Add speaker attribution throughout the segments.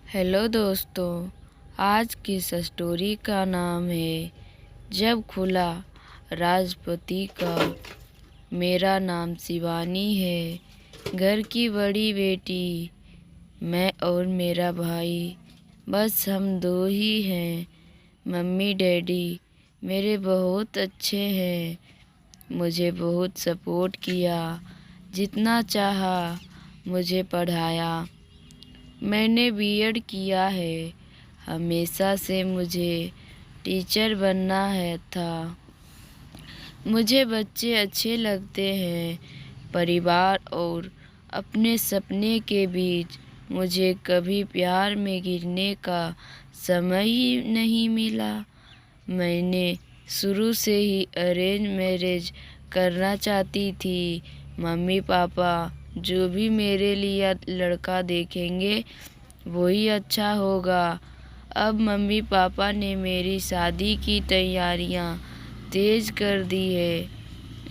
Speaker 1: Hello दोस्तों, आज की स्टोरी का नाम है जब खुला राजपति का। मेरा नाम शिवानी है, घर की बड़ी बेटी। मैं और मेरा भाई, बस हम दो ही हैं। मम्मी डैडी मेरे बहुत अच्छे हैं, मुझे बहुत सपोर्ट किया, जितना चाहा मुझे पढ़ाया। मैंने बीएड किया है, हमेशा से मुझे टीचर बनना है था। मुझे बच्चे अच्छे लगते हैं, परिवार और अपने सपने के बीच मुझे कभी प्यार में गिरने का समय ही नहीं मिला। मैंने शुरू से ही अरेंज मैरिज करना चाहती थी। मम्मी पापा जो भी मेरे लिए लड़का देखेंगे वही अच्छा होगा। अब मम्मी पापा ने मेरी शादी की तैयारियां तेज कर दी है।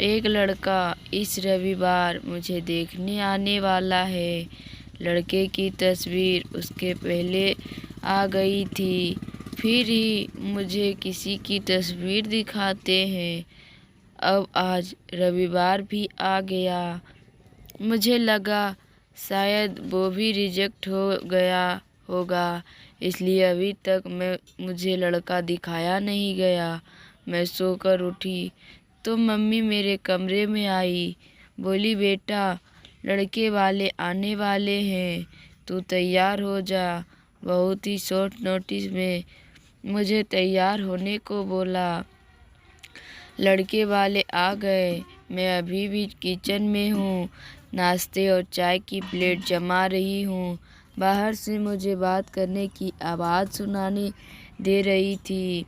Speaker 1: एक लड़का इस रविवार मुझे देखने आने वाला है। लड़के की तस्वीर उसके पहले आ गई थी, फिर ही मुझे किसी की तस्वीर दिखाते हैं। अब आज रविवार भी आ गया। मुझे लगा शायद वो भी रिजेक्ट हो गया होगा, इसलिए अभी तक मुझे लड़का दिखाया नहीं गया। मैं सोकर उठी तो मम्मी मेरे कमरे में आई, बोली बेटा लड़के वाले आने वाले हैं, तू तैयार हो जा। बहुत ही शॉर्ट नोटिस में मुझे तैयार होने को बोला। लड़के वाले आ गए, मैं अभी भी किचन में हूँ, नाश्ते और चाय की प्लेट जमा रही हूँ। बाहर से मुझे बात करने की आवाज़ सुनानी दे रही थी।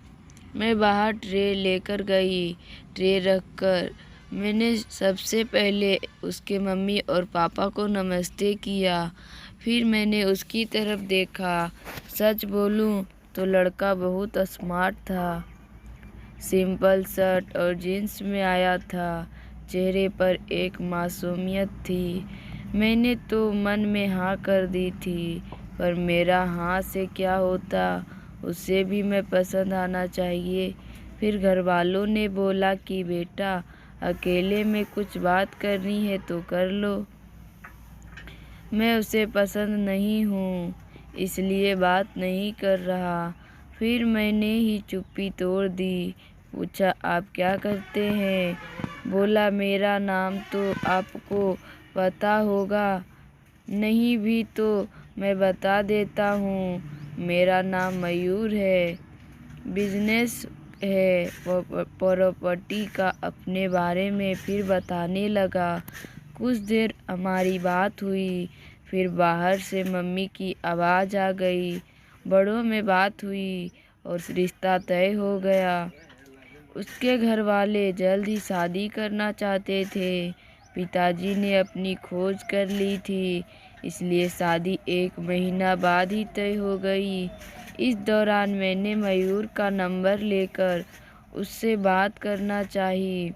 Speaker 1: मैं बाहर ट्रे लेकर गई। ट्रे रखकर मैंने सबसे पहले उसके मम्मी और पापा को नमस्ते किया। फिर मैंने उसकी तरफ देखा। सच बोलूं तो लड़का बहुत स्मार्ट था। सिंपल शर्ट और जीन्स में आया था, चेहरे पर एक मासूमियत थी। मैंने तो मन में हाँ कर दी थी, पर मेरा हाँ से क्या होता, उसे भी मैं पसंद आना चाहिए। फिर घर वालों ने बोला कि बेटा अकेले में कुछ बात करनी है तो कर लो। मैं उसे पसंद नहीं हूँ, इसलिए बात नहीं कर रहा। फिर मैंने ही चुप्पी तोड़ दी। पूछा आप क्या करते हैं? बोला मेरा नाम तो आपको पता होगा, नहीं भी तो मैं बता देता हूँ। मेरा नाम मयूर है, बिजनेस है प्रॉपर्टी का। अपने बारे में फिर बताने लगा। कुछ देर हमारी बात हुई, फिर बाहर से मम्मी की आवाज़ आ गई। बड़ों में बात हुई और रिश्ता तय हो गया। उसके घर वाले जल्द ही शादी करना चाहते थे। पिताजी ने अपनी खोज कर ली थी, इसलिए शादी 1 महीना बाद ही तय हो गई। इस दौरान मैंने मयूर का नंबर लेकर उससे बात करना चाही।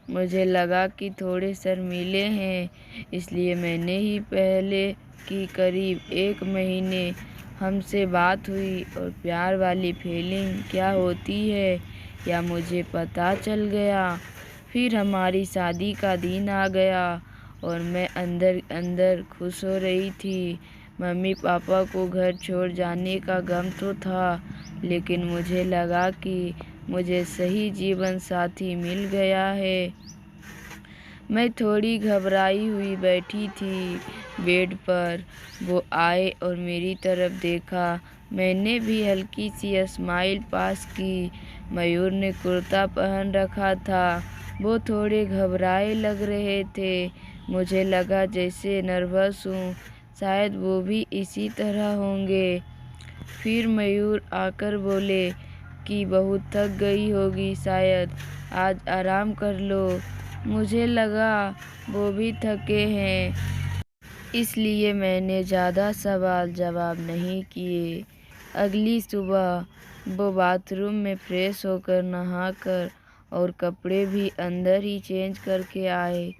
Speaker 1: मुझे लगा कि थोड़े शर्मीले हैं, इसलिए मैंने ही पहले की करीब 1 महीने हमसे बात हुई। और प्यार वाली फीलिंग क्या होती है या मुझे पता चल गया। फिर हमारी शादी का दिन आ गया और मैं अंदर अंदर खुश हो रही थी। मम्मी पापा को घर छोड़ जाने का गम तो था, लेकिन मुझे लगा कि मुझे सही जीवन साथी मिल गया है। मैं थोड़ी घबराई हुई बैठी थी बेड पर। वो आए और मेरी तरफ देखा। मैंने भी हल्की सी स्माइल पास की। मयूर ने कुर्ता पहन रखा था। वो थोड़े घबराए लग रहे थे। मुझे लगा जैसे नर्वस हूँ, शायद वो भी इसी तरह होंगे। फिर मयूर आकर बोले कि बहुत थक गई होगी शायद, आज आराम कर लो। मुझे लगा वो भी थके हैं, इसलिए मैंने ज़्यादा सवाल जवाब नहीं किए। अगली सुबह वो बाथरूम में फ्रेश होकर नहाकर और कपड़े भी अंदर ही चेंज करके आए।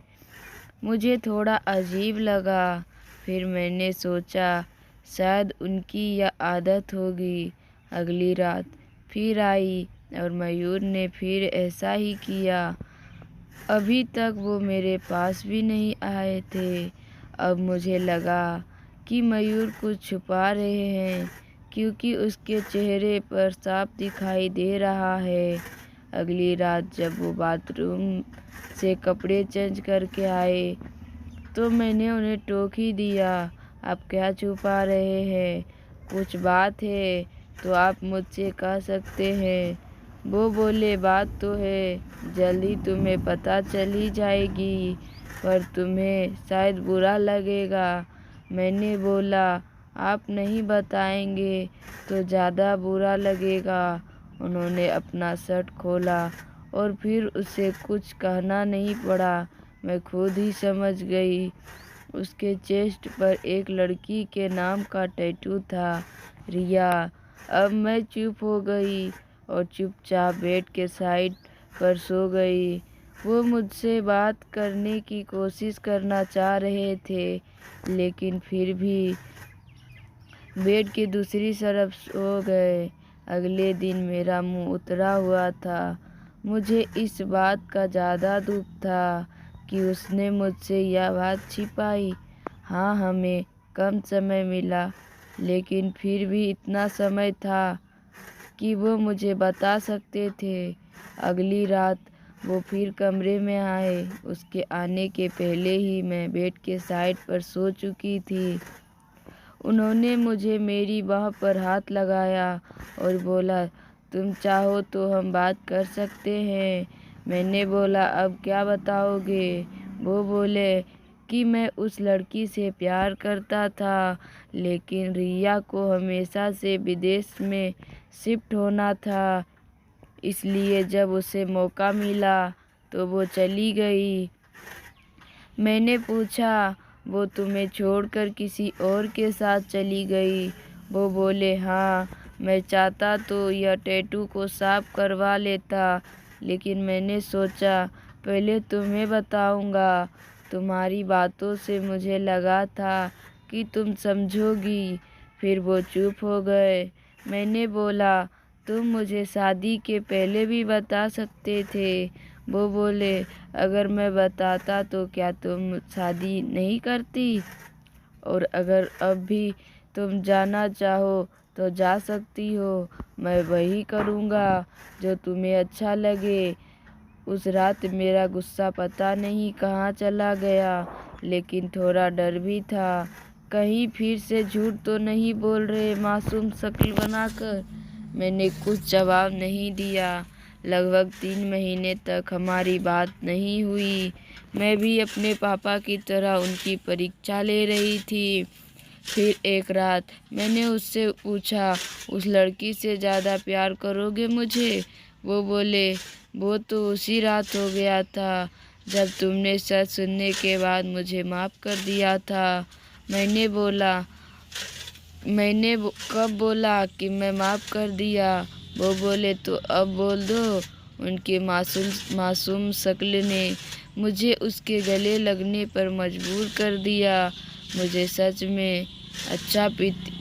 Speaker 1: मुझे थोड़ा अजीब लगा। फिर मैंने सोचा शायद उनकी यह आदत होगी। अगली रात फिर आई और मयूर ने फिर ऐसा ही किया। अभी तक वो मेरे पास भी नहीं आए थे। अब मुझे लगा कि मयूर कुछ छुपा रहे हैं, क्योंकि उसके चेहरे पर साफ दिखाई दे रहा है। अगली रात जब वो बाथरूम से कपड़े चेंज करके आए तो मैंने उन्हें टोक ही दिया। आप क्या छुपा रहे हैं? कुछ बात है तो आप मुझसे कह सकते हैं। वो बोले, बात तो है, जल्दी तुम्हें पता चल ही जाएगी, पर तुम्हें शायद बुरा लगेगा। मैंने बोला, आप नहीं बताएंगे तो ज़्यादा बुरा लगेगा। उन्होंने अपना शर्ट खोला और फिर उसे कुछ कहना नहीं पड़ा। मैं खुद ही समझ गई। उसके चेस्ट पर एक लड़की के नाम का टैटू था, रिया। अब मैं चुप हो गई और चुपचाप बेड के साइड पर सो गई। वो मुझसे बात करने की कोशिश करना चाह रहे थे, लेकिन फिर भी बेड की दूसरी तरफ सो गए। अगले दिन मेरा मुंह उतरा हुआ था। मुझे इस बात का ज़्यादा दुख था कि उसने मुझसे यह बात छिपाई। हाँ, हमें कम समय मिला, लेकिन फिर भी इतना समय था कि वो मुझे बता सकते थे। अगली रात वो फिर कमरे में आए। उसके आने के पहले ही मैं बेड के साइड पर सो चुकी थी। उन्होंने मुझे मेरी बाह पर हाथ लगाया और बोला, तुम चाहो तो हम बात कर सकते हैं। मैंने बोला, अब क्या बताओगे? वो बोले कि मैं उस लड़की से प्यार करता था, लेकिन रिया को हमेशा से विदेश में शिफ्ट होना था, इसलिए जब उसे मौका मिला तो वो चली गई। मैंने पूछा, वो तुम्हें छोड़कर किसी और के साथ चली गई? वो बोले, हाँ, मैं चाहता तो यह टैटू को साफ करवा लेता, लेकिन मैंने सोचा पहले तुम्हें बताऊंगा। तुम्हारी बातों से मुझे लगा था कि तुम समझोगी। फिर वो चुप हो गए। मैंने बोला, तुम मुझे शादी के पहले भी बता सकते थे। वो बोले, अगर मैं बताता तो क्या तुम शादी नहीं करती? और अगर अब भी तुम जाना चाहो तो जा सकती हो। मैं वही करूँगा जो तुम्हें अच्छा लगे। उस रात मेरा गुस्सा पता नहीं कहाँ चला गया, लेकिन थोड़ा डर भी था। कहीं फिर से झूठ तो नहीं बोल रहे मासूम शक्ल बनाकर। मैंने कुछ जवाब नहीं दिया। लगभग 3 महीने तक हमारी बात नहीं हुई। मैं भी अपने पापा की तरह उनकी परीक्षा ले रही थी। फिर एक रात मैंने उससे पूछा, उस लड़की से ज़्यादा प्यार करोगे मुझे? वो बोले, वो तो उसी रात हो गया था जब तुमने सच सुनने के बाद मुझे माफ़ कर दिया था। मैंने बोला, कब बोला कि मैं माफ़ कर दिया? वो बोले, तो अब बोल दो। उनके मासूम शक्ल ने मुझे उसके गले लगने पर मजबूर कर दिया। मुझे सच में अच्छा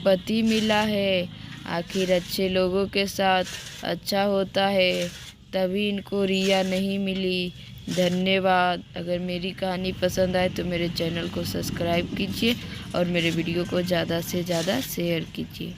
Speaker 1: पति मिला है। आखिर अच्छे लोगों के साथ अच्छा होता है, तभी इनको रिया नहीं मिली। धन्यवाद। अगर मेरी कहानी पसंद आए तो मेरे चैनल को सब्सक्राइब कीजिए और मेरे वीडियो को ज़्यादा से ज़्यादा शेयर कीजिए।